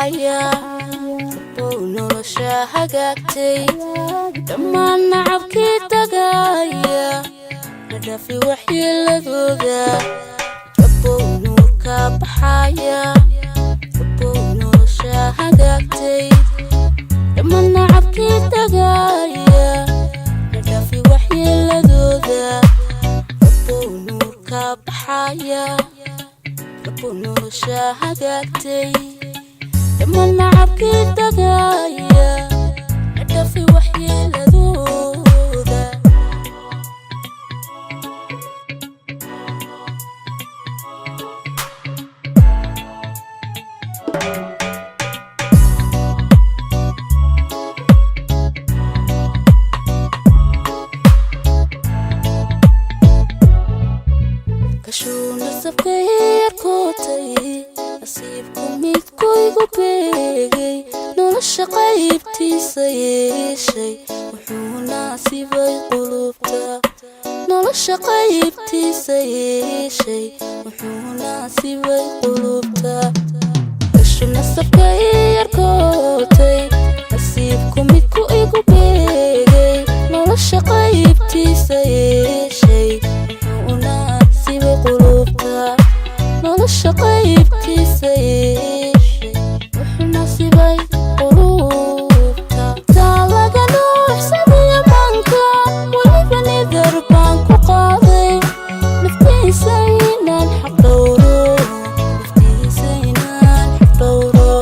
baxaya nolosha hagaagtay dhammaan nacabkii tagaya nadhafi waxyeeladooda nuurka baxaya nolosha hagaagtay dhammaan nacabkii tagaya nadhafi waxyeeladooda nuurka baxaya nolosha hagaagtay dhammaan nacabkii tagaya nadhafi waxyeeladooda كشونا سبكير كوتي أسيبكم ميتكويقو بيغي نولش قايبتي سيشي وحونا سيباي قلوبتا نولش قايبتي سيشي وحونا سيباي قلوبتا كشونا سبكير كوتي أسيبكم ميتكويقو بيغي نولش قايبتي سيشي nolosha qaybtiisa yeeshay wuxuu nasibay qulubta taa laga nuuxsadiyo manka weliba nidar baan ku qaaday naftiisa inaan xaq dhowro naftiisa inaan xaq dhowro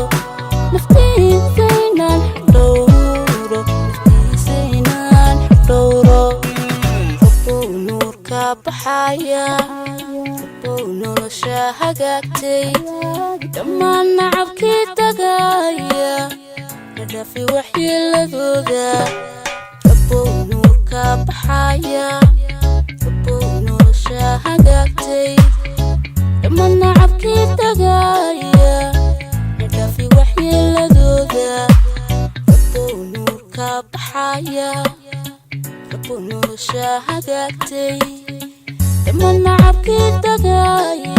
naftiisa inaan xaq dhowro naftiisa inaan xaq dhowro rabbuu nuurka baxaya nolosha hagaagtay dhammaan nacabkii tagaya nadhafi waxyeeladooda rabbuu nuurka baxaya nolosha hagaagtay dhammaan nacabkii tagaya nadhafi waxyeeladooda rabbuu nuurka baxaya nolosha hagaagtay dhammaan nacabkii tagaya